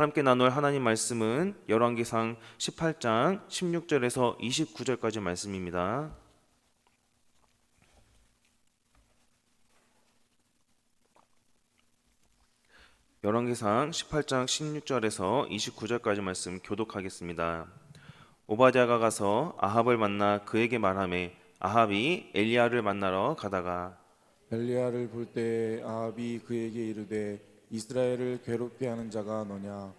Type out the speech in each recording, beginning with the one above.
함께 나눌 하나님 말씀은 열왕기상 18장 16절에서 29절까지 말씀입니다. 열왕기상 18장 16절에서 29절까지 말씀 교독하겠습니다. 오바댜가 가서 아합을 만나 그에게 말하매 아합이 엘리야를 만나러 가다가 엘리야를 볼 때에 아합이 그에게 이르되 이스라엘을 괴롭게 하는 자가 너냐?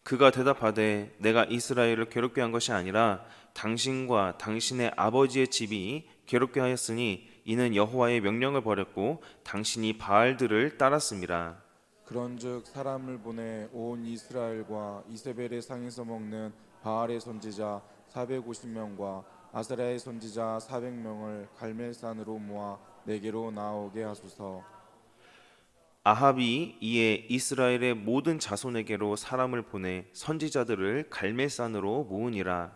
그가 대답하되 내가 이스라엘을 괴롭게 한 것이 아니라 당신과 당신의 아버지의 집이 괴롭게 하였으니 이는 여호와의 명령을 버렸고 당신이 바알들을 따랐음이라. 그런즉 사람을 보내 온 이스라엘과 이세벨의 상에서 먹는 바알의 선지자 450명과 아세라의 선지자 400명을 갈멜산으로 모아 내게로 나오게 하소서. 아합이 이에 이스라엘의 모든 자손에게로 사람을 보내 선지자들을 갈멜산으로 모으니라.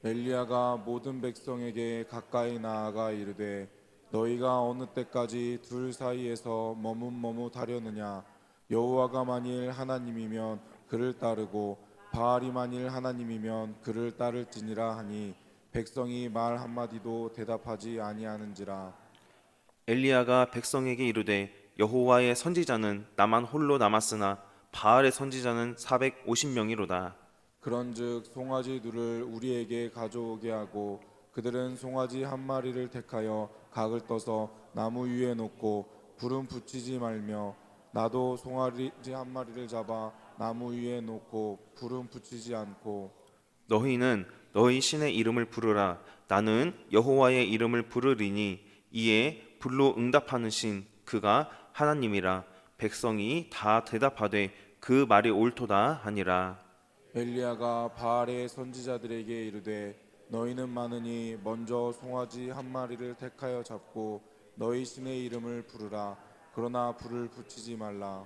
엘리야가 모든 백성에게 가까이 나아가 이르되 너희가 어느 때까지 둘 사이에서 머뭇머뭇하려느냐? 여호와가 만일 하나님이면 그를 따르고 바알이 만일 하나님이면 그를 따를지니라 하니 백성이 말 한마디도 대답하지 아니하는지라. 엘리야가 백성에게 이르되 여호와의 선지자는 나만 홀로 남았으나 바알의 선지자는 450명이로다. 그런즉 송아지 둘을 우리에게 가져오게 하고 그들은 송아지 한 마리를 택하여 각을 떠서 나무 위에 놓고 불은 붙이지 말며 나도 송아지 한 마리를 잡아 나무 위에 놓고 불은 붙이지 않고 너희는 너희 신의 이름을 부르라. 나는 여호와의 이름을 부르리니 이에 불로 응답하는 신 그가 하나님이라. 백성이 다 대답하되 그 말이 옳도다 하니라. 엘리야가 바알의 선지자들에게 이르되 너희는 많으니 먼저 송아지 한 마리를 택하여 잡고 너희 신의 이름을 부르라. 그러나 불을 붙이지 말라.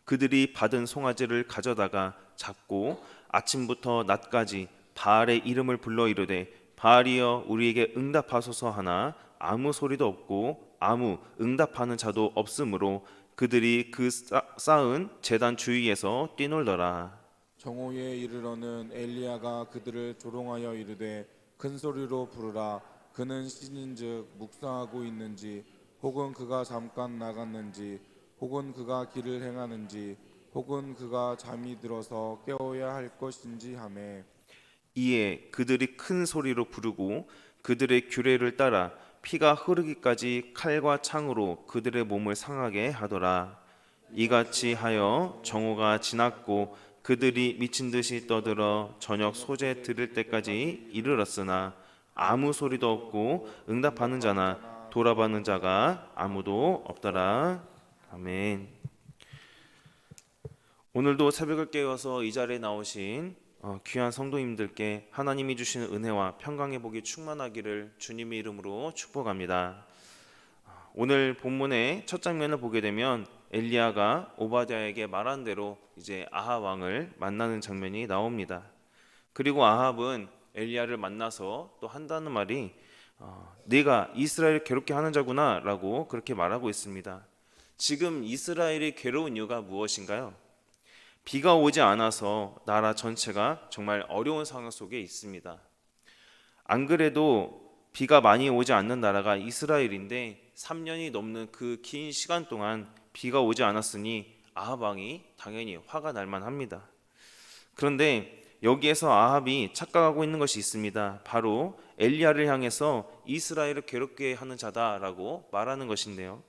그들이 받은 송아지를 가져다가 잡고 아침부터 낮까지 바알의 이름을 불러 이르되 바알이여 우리에게 응답하소서 하나 아무 소리도 없고 아무 응답하는 자도 없으므로 그들이 그 쌓은 제단 주위에서 뛰놀더라. 정오에 이르러는 엘리야가 그들을 조롱하여 이르되 큰 소리로 부르라. 그는 신인즉 묵상하고 있는지 혹은 그가 잠깐 나갔는지 혹은 그가 길을 행하는지 혹은 그가 잠이 들어서 깨어야 할 것인지 하매 이에 그들이 큰 소리로 부르고 그들의 규례를 따라 피가 흐르기까지 칼과 창으로 그들의 몸을 상하게 하더라. 이같이 하여 정오가 지났고 그들이 미친 듯이 떠들어 저녁 소재 들을 때까지 이르렀으나 아무 소리도 없고 응답하는 자나 돌아가는 자가 아무도 없더라. 아멘. 오늘도 새벽을 깨워서 이 자리에 나오신 귀한 성도님들께 하나님이 주시는 은혜와 평강의 복이 충만하기를 주님의 이름으로 축복합니다. 오늘 본문의 첫 장면을 보게 되면 엘리야가 오바댜에게 말한 대로 이제 아합 왕을 만나는 장면이 나옵니다. 그리고 아합은 엘리야를 만나서 또 한다는 말이 네가 이스라엘을 괴롭게 하는 자구나라고 그렇게 말하고 있습니다. 지금 이스라엘이 괴로운 이유가 무엇인가요? 비가 오지 않아서 나라 전체가 정말 어려운 상황 속에 있습니다. 안 그래도 비가 많이 오지 않는 나라가 이스라엘인데 3년이 넘는 그 긴 시간 동안 비가 오지 않았으니 아합 왕이 당연히 화가 날 만합니다. 그런데 여기에서 아합이 착각하고 있는 것이 있습니다. 바로 엘리야를 향해서 이스라엘을 괴롭게 하는 자다라고 말하는 것인데요.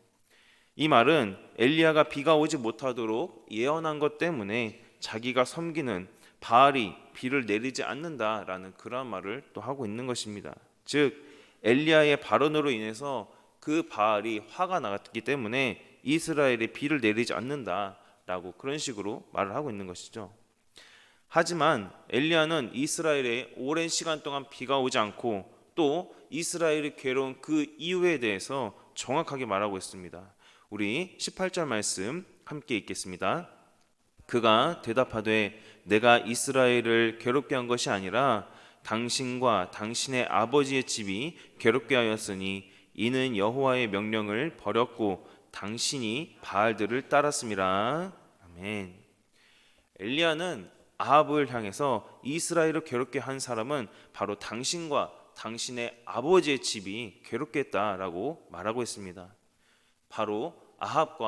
이 말은 엘리야가 비가 오지 못하도록 예언한 것 때문에 자기가 섬기는 바알이 비를 내리지 않는다라는 그런 말을 또 하고 있는 것입니다. 즉 엘리야의 발언으로 인해서 그 바알이 화가 나갔기 때문에 이스라엘에 비를 내리지 않는다라고 그런 식으로 말을 하고 있는 것이죠. 하지만 엘리야는 이스라엘에 오랜 시간 동안 비가 오지 않고 또 이스라엘이 괴로운 그 이유에 대해서 정확하게 말하고 있습니다. 우리 18절 말씀 함께 읽겠습니다. 그가 대답하되 내가 이스라엘을 괴롭게 한 것이 아니라 당신과 당신의 아버지의 집이 괴롭게 하였으니 이는 여호와의 명령을 버렸고 당신이 바알들을 따랐음이라. 아멘. 엘리야는 아합을 향해서 이스라엘을 괴롭게 한 사람은 바로 당신과 당신의 아버지의 집이 괴롭게 했다라고 말하고 있습니다. 바로 아합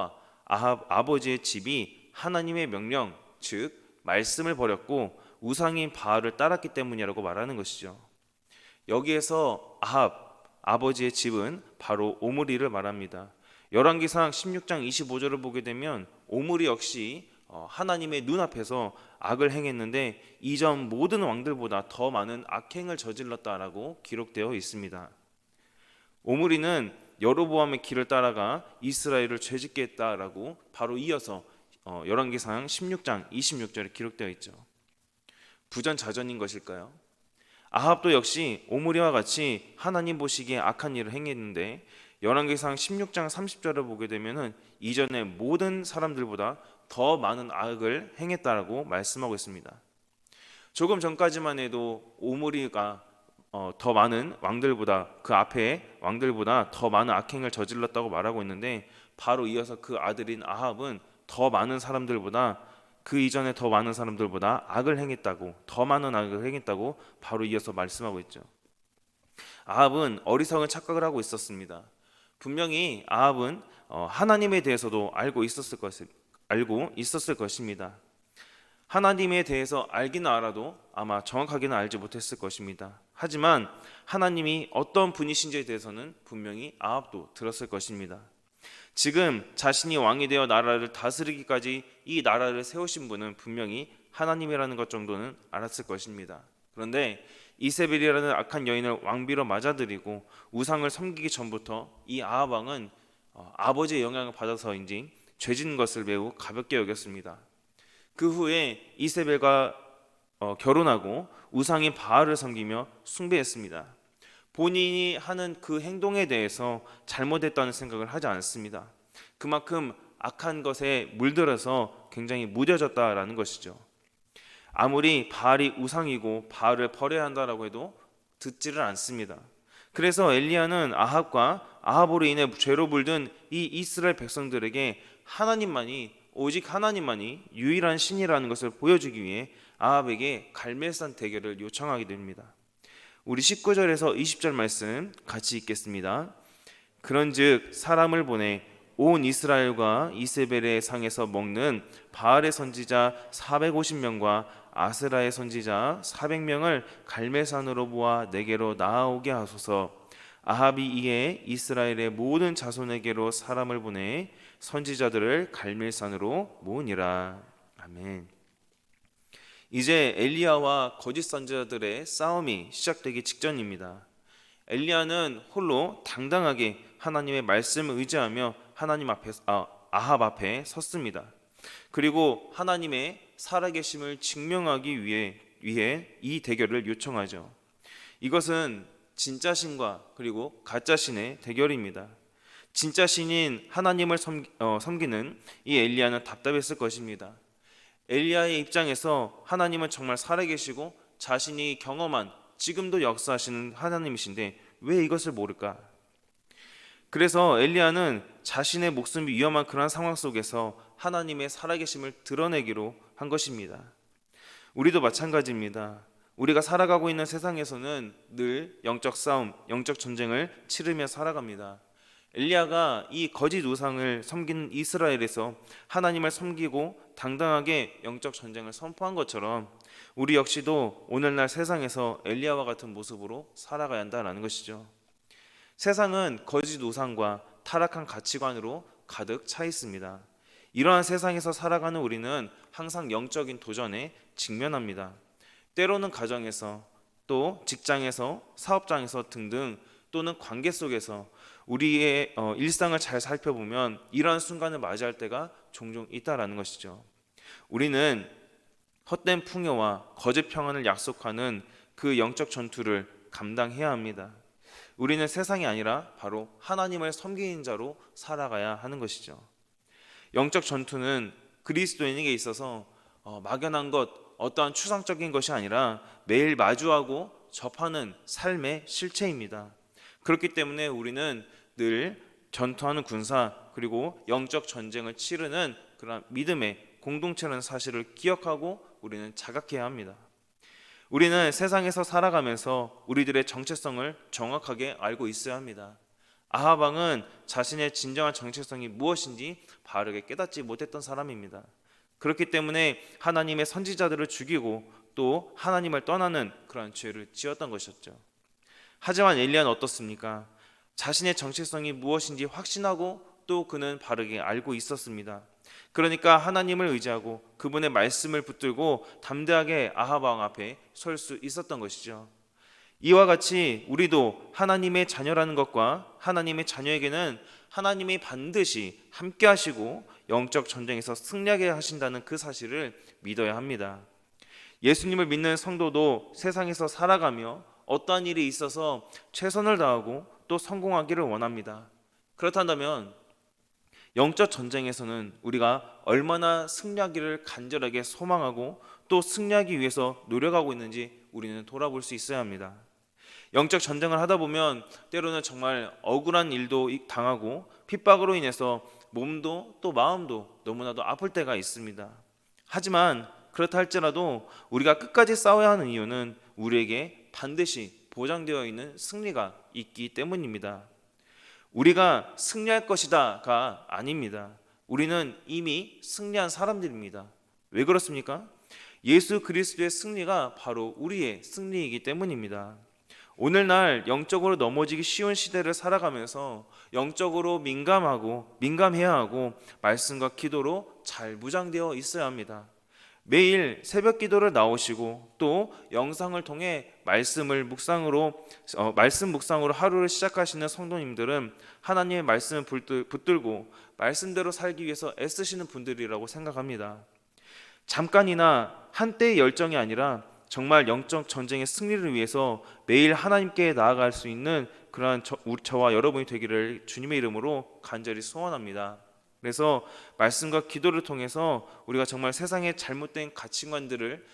아버지의 집이 하나님의 명령, 즉 말씀을 버렸고 우상인 바알을 따랐기 때문이라고 말하는 것이죠. 여기에서 아합 아버지의 집은 바로 오므리를 말합니다. 열왕기상 16장 25절을 보게 되면 오므리 역시 하나님의 눈앞에서 악을 행했는데 이전 모든 왕들보다 더 많은 악행을 저질렀다라고 기록되어 있습니다. 오므리는 여로보암의 길을 따라가 이스라엘을 죄짓게 했다라고 바로 이어서 열왕기상 16장 26절에 기록되어 있죠. 부전자전인 것일까요? 아합도 역시 오므리와 같이 하나님 보시기에 악한 일을 행했는데 열왕기상 16장 30절을 보게 되면은 이전의 모든 사람들보다 더 많은 악을 행했다라고 말씀하고 있습니다. 조금 전까지만 해도 오므리가 더 많은 왕들보다 그 앞에 왕들보다 더 많은 악행을 저질렀다고 말하고 있는데 바로 이어서 그 아들인 아합은 더 많은 사람들보다 그 이전에 더 많은 사람들보다 악을 행했다고 더 많은 악을 행했다고 바로 이어서 말씀하고 있죠. 아합은 어리석은 착각을 하고 있었습니다. 분명히 아합은 하나님에 대해서도 알고 있었을 것입니다. 하나님에 대해서 알기는 알아도 아마 정확하게는 알지 못했을 것입니다. 하지만 하나님이 어떤 분이신지에 대해서는 분명히 아합도 들었을 것입니다. 지금 자신이 왕이 되어 나라를 다스리기까지 이 나라를 세우신 분은 분명히 하나님이라는 것 정도는 알았을 것입니다. 그런데 이세벨이라는 악한 여인을 왕비로 맞아들이고 우상을 섬기기 전부터 이 아합 왕은 아버지의 영향을 받아서인지 죄진 것을 매우 가볍게 여겼습니다. 그 후에 이세벨과 결혼하고 우상인 바알을 섬기며 숭배했습니다. 본인이 하는 그 행동에 대해서 잘못했다는 생각을 하지 않습니다. 그만큼 악한 것에 물들어서 굉장히 무뎌졌다라는 것이죠. 아무리 바알이 우상이고 바알을 버려야 한다라고 해도 듣지를 않습니다. 그래서 엘리야는 아합으로 인해 죄로 물든 이 이스라엘 백성들에게 오직 하나님만이 유일한 신이라는 것을 보여주기 위해 아합에게 갈멜산 대결을 요청하게 됩니다. 우리 19절에서 20절 말씀 같이 읽겠습니다. 그런즉 사람을 보내 온 이스라엘과 이세벨의 상에서 먹는 바알의 선지자 450명과 아세라의 선지자 400명을 갈멜산으로 모아 내게로 나아오게 하소서. 아합이 이에 이스라엘의 모든 자손에게로 사람을 보내 선지자들을 갈멜산으로 모으니라. 아멘. 이제 엘리야와 거짓 선지자들의 싸움이 시작되기 직전입니다. 엘리야는 홀로 당당하게 하나님의 말씀을 의지하며 아합 앞에 섰습니다. 그리고 하나님의 살아계심을 증명하기 위해 이 대결을 요청하죠. 이것은 진짜 신과 그리고 가짜 신의 대결입니다. 진짜 신인 하나님을 섬기는 이 엘리야는 답답했을 것입니다. 엘리야의 입장에서 하나님은 정말 살아계시고 자신이 경험한 지금도 역사하시는 하나님이신데 왜 이것을 모를까? 그래서 엘리야는 자신의 목숨이 위험한 그런 상황 속에서 하나님의 살아계심을 드러내기로 한 것입니다. 우리도 마찬가지입니다. 우리가 살아가고 있는 세상에서는 늘 영적 싸움, 영적 전쟁을 치르며 살아갑니다. 엘리야가 이 거짓 우상을 섬기는 이스라엘에서 하나님을 섬기고 당당하게 영적 전쟁을 선포한 것처럼 우리 역시도 오늘날 세상에서 엘리야와 같은 모습으로 살아가야 한다는 것이죠. 세상은 거짓 우상과 타락한 가치관으로 가득 차 있습니다. 이러한 세상에서 살아가는 우리는 항상 영적인 도전에 직면합니다. 때로는 가정에서, 또 직장에서, 사업장에서 등등, 또는 관계 속에서 우리의 일상을 잘 살펴보면 이러한 순간을 맞이할 때가 종종 있다라는 것이죠. 우리는 헛된 풍요와 거짓 평안을 약속하는 그 영적 전투를 감당해야 합니다. 우리는 세상이 아니라 바로 하나님을 섬기는 자로 살아가야 하는 것이죠. 영적 전투는 그리스도인에게 있어서 막연한 것, 어떠한 추상적인 것이 아니라 매일 마주하고 접하는 삶의 실체입니다. 그렇기 때문에 우리는 늘 전투하는 군사 그리고 영적 전쟁을 치르는 그런 믿음의 공동체라는 사실을 기억하고 우리는 자각해야 합니다. 우리는 세상에서 살아가면서 우리들의 정체성을 정확하게 알고 있어야 합니다. 아합 왕은 자신의 진정한 정체성이 무엇인지 바르게 깨닫지 못했던 사람입니다. 그렇기 때문에 하나님의 선지자들을 죽이고 또 하나님을 떠나는 그러한 죄를 지었던 것이었죠. 하지만 엘리야는 어떻습니까? 자신의 정체성이 무엇인지 확신하고 또 그는 바르게 알고 있었습니다. 그러니까 하나님을 의지하고 그분의 말씀을 붙들고 담대하게 아합 왕 앞에 설 수 있었던 것이죠. 이와 같이 우리도 하나님의 자녀라는 것과 하나님의 자녀에게는 하나님이 반드시 함께 하시고 영적 전쟁에서 승리하게 하신다는 그 사실을 믿어야 합니다. 예수님을 믿는 성도도 세상에서 살아가며 어떠한 일이 있어서 최선을 다하고 또 성공하기를 원합니다. 그렇다면 영적 전쟁에서는 우리가 얼마나 승리하기를 간절하게 소망하고 또 승리하기 위해서 노력하고 있는지 우리는 돌아볼 수 있어야 합니다. 영적 전쟁을 하다 보면 때로는 정말 억울한 일도 당하고 핍박으로 인해서 몸도 또 마음도 너무나도 아플 때가 있습니다. 하지만 그렇다 할지라도 우리가 끝까지 싸워야 하는 이유는 우리에게 반드시 보장되어 있는 승리가 있기 때문입니다. 우리가 승리할 것이다가 아닙니다. 우리는 이미 승리한 사람들입니다. 왜 그렇습니까? 예수 그리스도의 승리가 바로 우리의 승리이기 때문입니다. 오늘날 영적으로 넘어지기 쉬운 시대를 살아가면서 영적으로 민감해야 하고 말씀과 기도로 잘 무장되어 있어야 합니다. 매일 새벽 기도를 나오시고 또 영상을 통해 말씀 묵상으로 하루를 시작하시는 성도님들은 하나님의 말씀을 붙들고 말씀대로 살기 위해서 애쓰시는 분들이라고 생각합니다. 잠깐이나 한때의 열정이 아니라 정말 영적 전쟁의 승리를 위해서 매일 하나님께 나아갈 수 있는 그러한 저와 여러분이 되기를 주님의 이름으로 간절히 소원합니다. 그래서 말씀과 기도를 통해서 우리가 정말 세상의 잘못된 가치관들을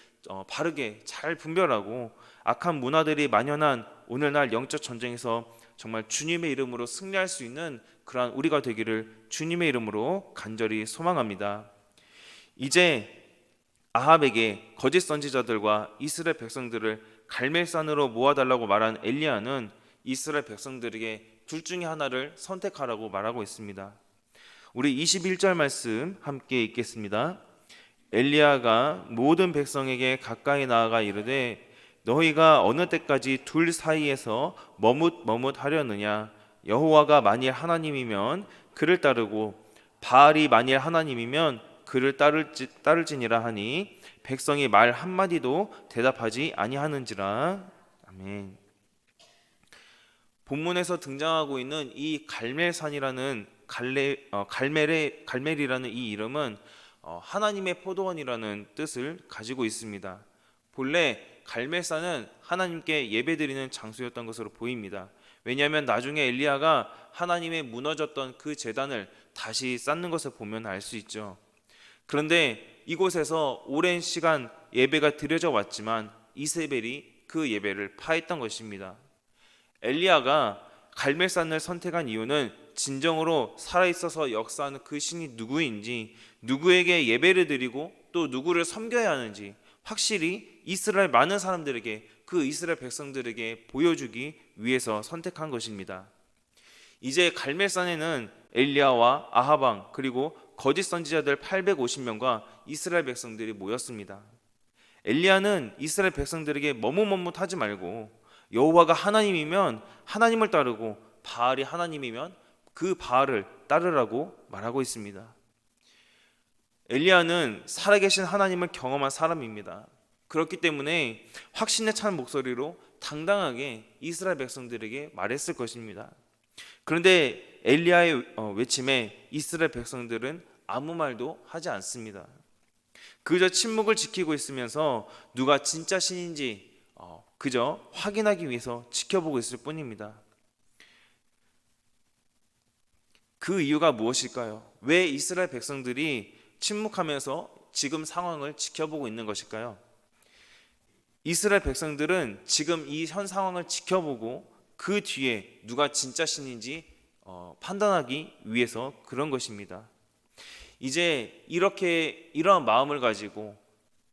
바르게 잘 분별하고 악한 문화들이 만연한 오늘날 영적 전쟁에서 정말 주님의 이름으로 승리할 수 있는 그러한 우리가 되기를 주님의 이름으로 간절히 소망합니다. 이제 아합에게 거짓 선지자들과 이스라엘 백성들을 갈멜산으로 모아달라고 말한 엘리야는 이스라엘 백성들에게 둘 중에 하나를 선택하라고 말하고 있습니다. 우리 21절 말씀 함께 읽겠습니다. 엘리야가 모든 백성에게 가까이 나아가 이르되 너희가 어느 때까지 둘 사이에서 머뭇하려느냐? 여호와가 만일 하나님이면 그를 따르고 바알이 만일 하나님이면 그를 따를지니라 하니 백성이 말 한마디도 대답하지 아니하는지라. 아멘. 본문에서 등장하고 있는 이 갈멜산이라는 갈멜이라는 이 이름은 하나님의 포도원이라는 뜻을 가지고 있습니다. 본래 갈멜산은 하나님께 예배드리는 장소였던 것으로 보입니다. 왜냐하면 나중에 엘리야가 하나님의 무너졌던 그 제단을 다시 쌓는 것을 보면 알 수 있죠. 그런데 이곳에서 오랜 시간 예배가 드려져 왔지만 이세벨이 그 예배를 파했던 것입니다. 엘리야가 갈멜산을 선택한 이유는 진정으로 살아있어서 역사하는 그 신이 누구인지, 누구에게 예배를 드리고 또 누구를 섬겨야 하는지 확실히 이스라엘 많은 사람들에게, 그 이스라엘 백성들에게 보여주기 위해서 선택한 것입니다. 이제 갈멜산에는 엘리야와 아합 왕 그리고 거짓 선지자들 850명과 이스라엘 백성들이 모였습니다. 엘리야는 이스라엘 백성들에게 머뭇하지 말고 여호와가 하나님이면 하나님을 따르고 바알이 하나님이면 그 바알을 따르라고 말하고 있습니다. 엘리야는 살아계신 하나님을 경험한 사람입니다. 그렇기 때문에 확신에 찬 목소리로 당당하게 이스라엘 백성들에게 말했을 것입니다. 그런데 엘리야의 외침에 이스라엘 백성들은 아무 말도 하지 않습니다. 그저 침묵을 지키고 있으면서 누가 진짜 신인지 그저 확인하기 위해서 지켜보고 있을 뿐입니다. 그 이유가 무엇일까요? 왜 이스라엘 백성들이 침묵하면서 지금 상황을 지켜보고 있는 것일까요? 이스라엘 백성들은 지금 이 현 상황을 지켜보고 그 뒤에 누가 진짜 신인지 판단하기 위해서 그런 것입니다. 이제 이러한 마음을 가지고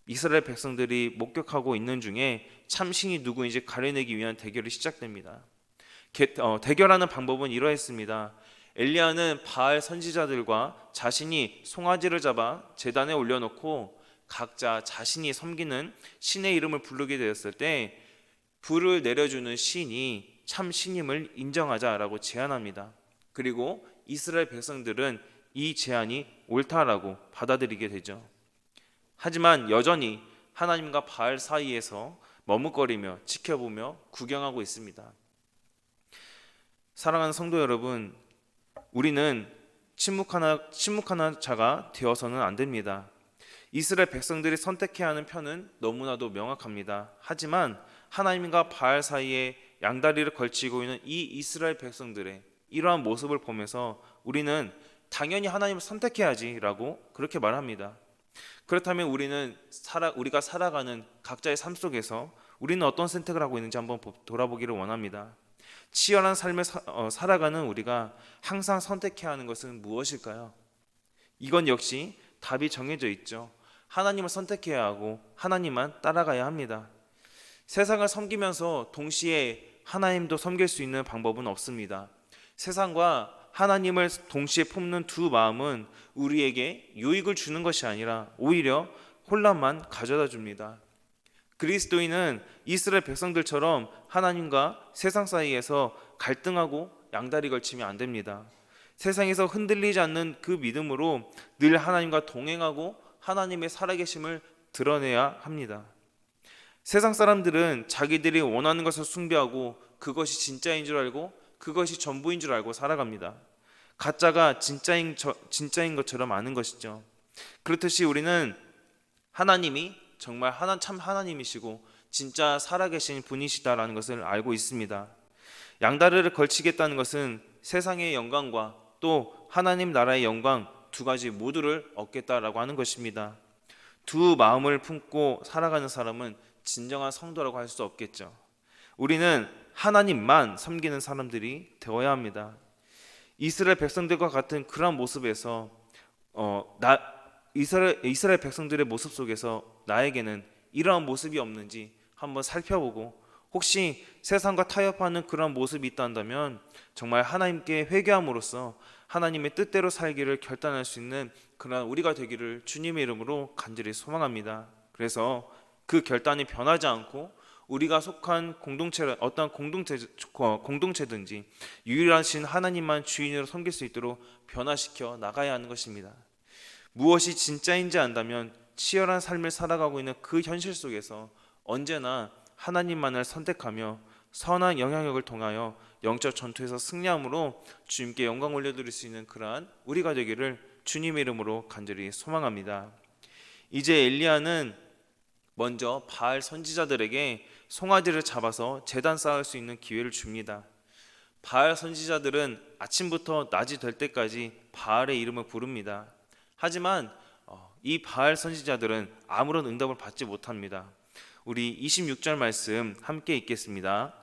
이스라엘 백성들이 목격하고 있는 중에 참신이 누구인지 가려내기 위한 대결이 시작됩니다. 대결하는 방법은 이러했습니다. 엘리야는 바알 선지자들과 자신이 송아지를 잡아 제단에 올려놓고 각자 자신이 섬기는 신의 이름을 부르게 되었을 때 불을 내려주는 신이 참 신임을 인정하자라고 제안합니다. 그리고 이스라엘 백성들은 이 제안이 옳다라고 받아들이게 되죠. 하지만 여전히 하나님과 바알 사이에서 머뭇거리며 지켜보며 구경하고 있습니다. 사랑하는 성도 여러분, 우리는 침묵하는 자가 되어서는 안 됩니다. 이스라엘 백성들이 선택해야 하는 편은 너무나도 명확합니다. 하지만 하나님과 바알 사이에 양다리를 걸치고 있는 이 이스라엘 백성들의 이러한 모습을 보면서 우리는 당연히 하나님을 선택해야지라고 그렇게 말합니다. 그렇다면 우리가 살아가는 각자의 삶 속에서 우리는 어떤 선택을 하고 있는지 한번 돌아보기를 원합니다. 치열한 삶을 살아가는 우리가 항상 선택해야 하는 것은 무엇일까요? 이건 역시 답이 정해져 있죠. 하나님을 선택해야 하고 하나님만 따라가야 합니다. 세상을 섬기면서 동시에 하나님도 섬길 수 있는 방법은 없습니다. 세상과 하나님을 동시에 품는 두 마음은 우리에게 유익을 주는 것이 아니라 오히려 혼란만 가져다 줍니다. 그리스도인은 이스라엘 백성들처럼 하나님과 세상 사이에서 갈등하고 양다리 걸치면 안 됩니다. 세상에서 흔들리지 않는 그 믿음으로 늘 하나님과 동행하고 하나님의 살아계심을 드러내야 합니다. 세상 사람들은 자기들이 원하는 것을 숭배하고 그것이 진짜인 줄 알고 그것이 전부인 줄 알고 살아갑니다. 가짜가 진짜인 것처럼 아는 것이죠. 그렇듯이 우리는 하나님이 정말 참 하나님이시고 진짜 살아계신 분이시다라는 것을 알고 있습니다. 양다리를 걸치겠다는 것은 세상의 영광과 또 하나님 나라의 영광 두 가지 모두를 얻겠다라고 하는 것입니다. 두 마음을 품고 살아가는 사람은 진정한 성도라고 할 수 없겠죠. 우리는 하나님만 섬기는 사람들이 되어야 합니다. 이스라엘 백성들과 같은 그런 모습에서 이스라엘 백성들의 모습 속에서 나에게는 이러한 모습이 없는지 한번 살펴보고 혹시 세상과 타협하는 그런 모습이 있다면 정말 하나님께 회개함으로써 하나님의 뜻대로 살기를 결단할 수 있는 그런 우리가 되기를 주님의 이름으로 간절히 소망합니다. 그래서 그 결단이 변하지 않고 우리가 속한 어떤 공동체든지 유일하신 하나님만 주인으로 섬길 수 있도록 변화시켜 나가야 하는 것입니다. 무엇이 진짜인지 안다면 치열한 삶을 살아가고 있는 그 현실 속에서 언제나 하나님만을 선택하며 선한 영향력을 통하여 영적 전투에서 승리함으로 주님께 영광 올려드릴 수 있는 그러한 우리가 되기를 주님의 이름으로 간절히 소망합니다. 이제 엘리야는 먼저 바알 선지자들에게 송아지를 잡아서 제단 쌓을 수 있는 기회를 줍니다. 바알 선지자들은 아침부터 낮이 될 때까지 바알의 이름을 부릅니다. 하지만 이 바알 선지자들은 아무런 응답을 받지 못합니다. 우리 26절 말씀 함께 읽겠습니다.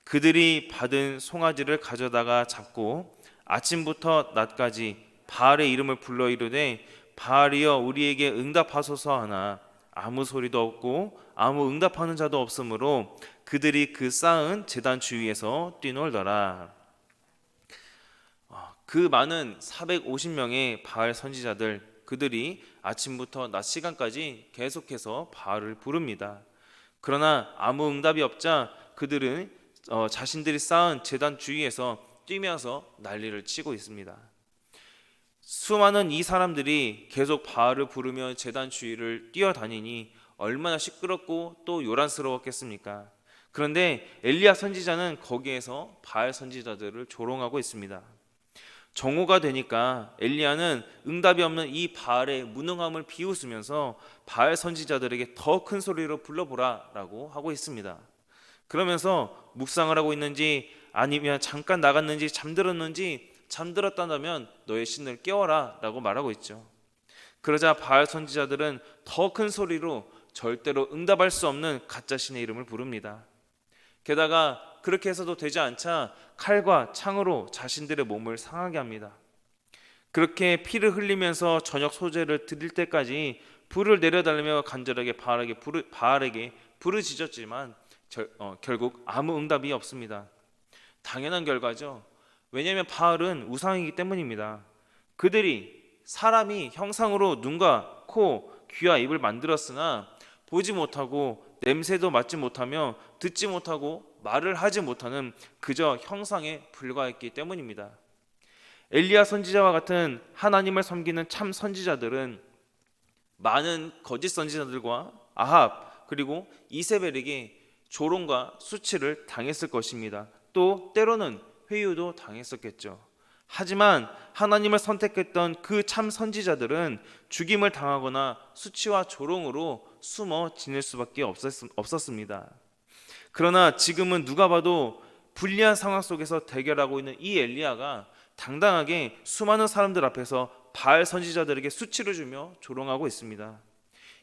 그들이 받은 송아지를 가져다가 잡고 아침부터 낮까지 바알의 이름을 불러 이르되 바알이여 우리에게 응답하소서 하나 아무 소리도 없고 아무 응답하는 자도 없으므로 그들이 그 쌓은 제단 주위에서 뛰놀더라. 그 많은 450명의 바알 선지자들 그들이 아침부터 낮 시간까지 계속해서 바알을 부릅니다. 그러나 아무 응답이 없자 그들은 자신들이 쌓은 제단 주위에서 뛰면서 난리를 치고 있습니다. 수많은 이 사람들이 계속 바알을 부르며 제단 주위를 뛰어다니니 얼마나 시끄럽고 또 요란스러웠겠습니까? 그런데 엘리야 선지자는 거기에서 바알 선지자들을 조롱하고 있습니다. 정오가 되니까 엘리야는 응답이 없는 이 바알의 무능함을 비웃으면서 바알 선지자들에게 더 큰 소리로 불러보라라고 하고 있습니다. 그러면서 묵상을 하고 있는지 아니면 잠깐 나갔는지 잠들었다면 너의 신을 깨워라 라고 말하고 있죠. 그러자 바알 선지자들은 더 큰 소리로 절대로 응답할 수 없는 가짜 신의 이름을 부릅니다. 게다가 그렇게 해서도 되지 않자 칼과 창으로 자신들의 몸을 상하게 합니다. 그렇게 피를 흘리면서 저녁 소재를 드릴 때까지 불을 내려달라며 간절하게 바알에게 부르짖었지만 결국 아무 응답이 없습니다. 당연한 결과죠. 왜냐하면 바알은 우상이기 때문입니다. 그들이 사람이 형상으로 눈과 코, 귀와 입을 만들었으나 보지 못하고 냄새도 맡지 못하며 듣지 못하고 말을 하지 못하는 그저 형상에 불과했기 때문입니다. 엘리야 선지자와 같은 하나님을 섬기는 참 선지자들은 많은 거짓 선지자들과 아합 그리고 이세벨에게 조롱과 수치를 당했을 것입니다. 또 때로는 회유도 당했었겠죠. 하지만 하나님을 선택했던 그 참 선지자들은 죽임을 당하거나 수치와 조롱으로 숨어 지낼 수밖에 없었습니다. 그러나 지금은 누가 봐도 불리한 상황 속에서 대결하고 있는 이 엘리야가 당당하게 수많은 사람들 앞에서 바알 선지자들에게 수치를 주며 조롱하고 있습니다.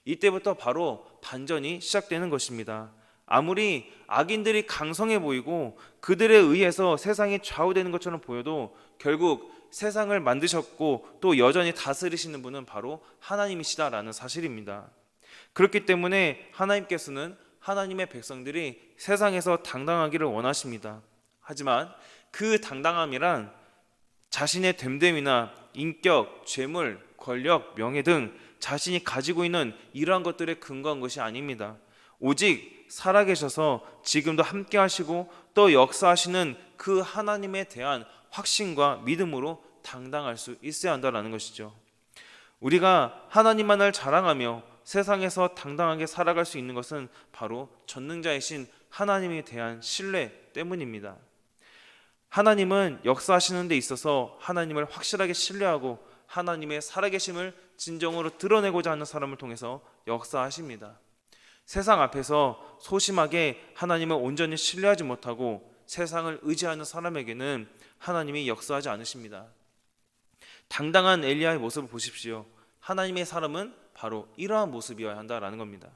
이때부터 바로 반전이 시작되는 것입니다. 아무리 악인들이 강성해 보이고 그들에 의해서 세상이 좌우되는 것처럼 보여도 결국 세상을 만드셨고 또 여전히 다스리시는 분은 바로 하나님이시다라는 사실입니다. 그렇기 때문에 하나님께서는 하나님의 백성들이 세상에서 당당하기를 원하십니다. 하지만 그 당당함이란 자신의 됨됨이나 인격, 재물, 권력, 명예 등 자신이 가지고 있는 이러한 것들에 근거한 것이 아닙니다. 오직 살아계셔서 지금도 함께 하시고 또 역사하시는 그 하나님에 대한 확신과 믿음으로 당당할 수 있어야 한다는 것이죠. 우리가 하나님만을 자랑하며 세상에서 당당하게 살아갈 수 있는 것은 바로 전능자이신 하나님에 대한 신뢰 때문입니다. 하나님은 역사하시는 데 있어서 하나님을 확실하게 신뢰하고 하나님의 살아계심을 진정으로 드러내고자 하는 사람을 통해서 역사하십니다. 세상 앞에서 소심하게 하나님을 온전히 신뢰하지 못하고 세상을 의지하는 사람에게는 하나님이 역사하지 않으십니다. 당당한 엘리야의 모습을 보십시오. 하나님의 사람은 바로 이러한 모습이어야 한다라는 겁니다.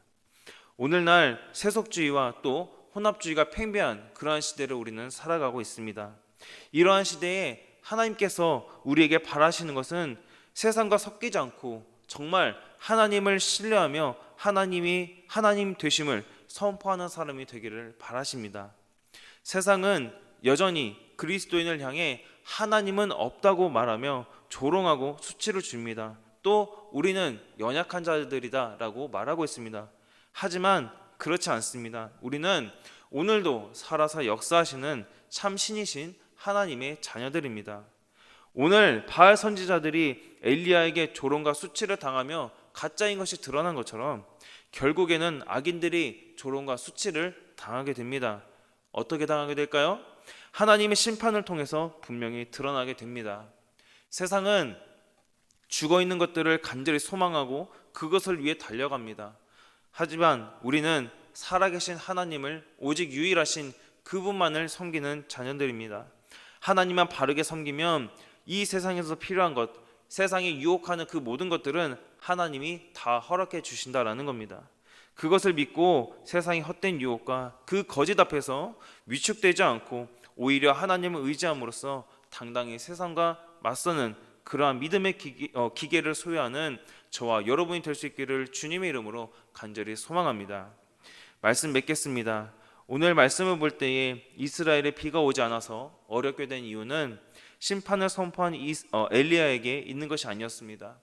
오늘날 세속주의와 또 혼합주의가 팽배한 그러한 시대를 우리는 살아가고 있습니다. 이러한 시대에 하나님께서 우리에게 바라시는 것은 세상과 섞이지 않고 정말 하나님을 신뢰하며 하나님이 하나님 되심을 선포하는 사람이 되기를 바라십니다. 세상은 여전히 그리스도인을 향해 하나님은 없다고 말하며 조롱하고 수치를 줍니다. 또 우리는 연약한 자들이다 라고 말하고 있습니다. 하지만 그렇지 않습니다. 우리는 오늘도 살아서 역사하시는 참 신이신 하나님의 자녀들입니다. 오늘 바알 선지자들이 엘리야에게 조롱과 수치를 당하며 가짜인 것이 드러난 것처럼 결국에는 악인들이 조롱과 수치를 당하게 됩니다. 어떻게 당하게 될까요? 하나님의 심판을 통해서 분명히 드러나게 됩니다. 세상은 죽어있는 것들을 간절히 소망하고 그것을 위해 달려갑니다. 하지만 우리는 살아계신 하나님을 오직 유일하신 그분만을 섬기는 자녀들입니다. 하나님만 바르게 섬기면 이 세상에서 필요한 것, 세상이 유혹하는 그 모든 것들은 하나님이 다 허락해 주신다라는 겁니다. 그것을 믿고 세상의 헛된 유혹과 그 거짓 앞에서 위축되지 않고 오히려 하나님을 의지함으로써 당당히 세상과 맞서는 그러한 믿음의 기계를 소유하는 저와 여러분이 될 수 있기를 주님의 이름으로 간절히 소망합니다. 말씀 맺겠습니다. 오늘 말씀을 볼 때에 이스라엘에 비가 오지 않아서 어렵게 된 이유는 심판을 선포한 엘리야에게 있는 것이 아니었습니다.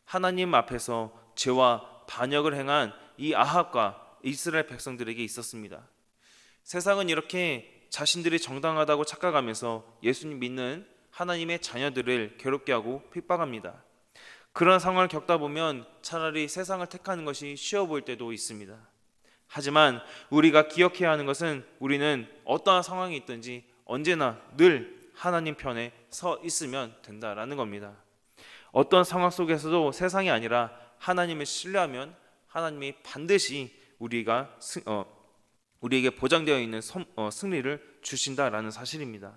하나님 앞에서 죄와 반역을 행한 이 아합과 이스라엘 백성들에게 있었습니다. 세상은 이렇게 자신들이 정당하다고 착각하면서 예수님 믿는 하나님의 자녀들을 괴롭게 하고 핍박합니다. 그런 상황을 겪다 보면 차라리 세상을 택하는 것이 쉬워 보일 때도 있습니다. 하지만 우리가 기억해야 하는 것은 우리는 어떠한 상황이 있든지 언제나 늘 하나님 편에 서 있으면 된다라는 겁니다. 어떤 상황 속에서도 세상이 아니라 하나님을 신뢰하면 하나님이 반드시 우리에게 보장되어 있는 승리를 주신다라는 사실입니다.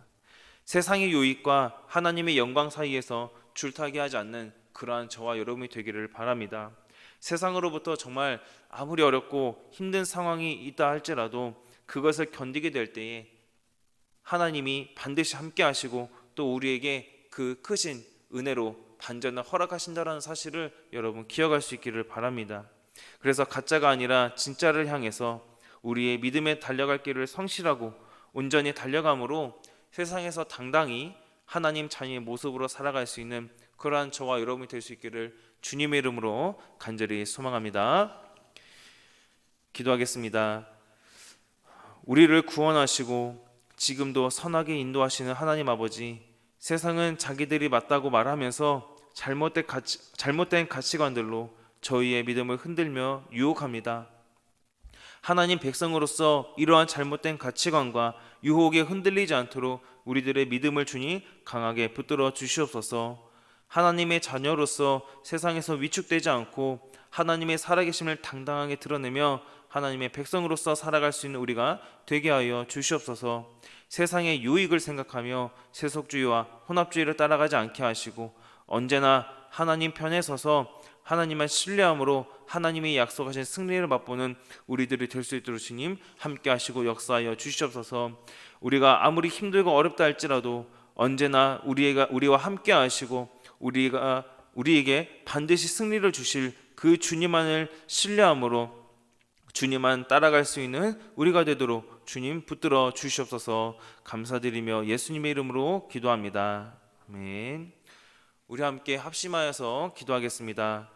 세상의 유익과 하나님의 영광 사이에서 줄타기 하지 않는 그러한 저와 여러분이 되기를 바랍니다. 세상으로부터 정말 아무리 어렵고 힘든 상황이 있다 할지라도 그것을 견디게 될 때에 하나님이 반드시 함께 하시고 또 우리에게 그 크신 은혜로 반전을 허락하신다라는 사실을 여러분 기억할 수 있기를 바랍니다. 그래서 가짜가 아니라 진짜를 향해서 우리의 믿음에 달려갈 길을 성실하고 온전히 달려감으로 세상에서 당당히 하나님 자녀의 모습으로 살아갈 수 있는 그러한 저와 여러분이 될 수 있기를 주님의 이름으로 간절히 소망합니다. 기도하겠습니다. 우리를 구원하시고 지금도 선하게 인도하시는 하나님 아버지, 세상은 자기들이 맞다고 말하면서 잘못된 가치관들로 저희의 믿음을 흔들며 유혹합니다. 하나님 백성으로서 이러한 잘못된 가치관과 유혹에 흔들리지 않도록 우리들의 믿음을 주니 강하게 붙들어 주시옵소서. 하나님의 자녀로서 세상에서 위축되지 않고 하나님의 살아계심을 당당하게 드러내며 하나님의 백성으로서 살아갈 수 있는 우리가 되게 하여 주시옵소서. 세상의 유익을 생각하며 세속주의와 혼합주의를 따라가지 않게 하시고 언제나 하나님 편에 서서 하나님만 신뢰함으로 하나님이 약속하신 승리를 맛보는 우리들이 될 수 있도록 주님 함께 하시고 역사하여 주시옵소서. 우리가 아무리 힘들고 어렵다 할지라도 언제나 우리와 함께 하시고 우리에게 반드시 승리를 주실 그 주님만을 신뢰함으로 주님만 따라갈 수 있는 우리가 되도록 주님 붙들어 주시옵소서. 감사드리며 예수님의 이름으로 기도합니다. 아멘. 우리 함께 합심하여서 기도하겠습니다.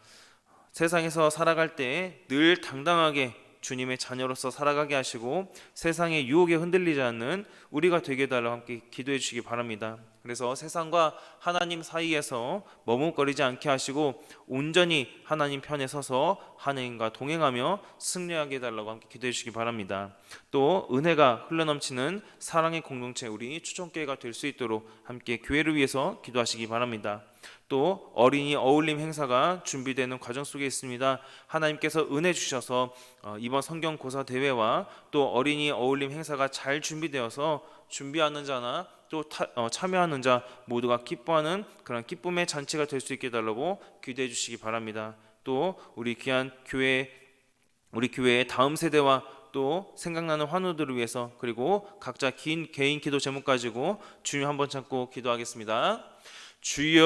세상에서 살아갈 때 늘 당당하게 주님의 자녀로서 살아가게 하시고 세상의 유혹에 흔들리지 않는 우리가 되게 해달라고 함께 기도해 주시기 바랍니다. 그래서 세상과 하나님 사이에서 머뭇거리지 않게 하시고 온전히 하나님 편에 서서 하나님과 동행하며 승리하게 해달라고 함께 기도해 주시기 바랍니다. 또 은혜가 흘러넘치는 사랑의 공동체 우리 추천교회가 될 수 있도록 함께 교회를 위해서 기도하시기 바랍니다. 또 어린이 어울림 행사가 준비되는 과정 속에 있습니다. 하나님께서 은혜 주셔서 이번 성경고사 대회와 또 어린이 어울림 행사가 잘 준비되어서 준비하는 자나 또 참여하는 자 모두가 기뻐하는 그런 기쁨의 잔치가 될 수 있게 해달라고 기도해 주시기 바랍니다. 또 우리 귀한 우리 교회의 다음 세대와 또 생각나는 환우들을 위해서 그리고 각자 긴 개인 기도 제목 가지고 주님 한번 참고 기도하겠습니다. 주여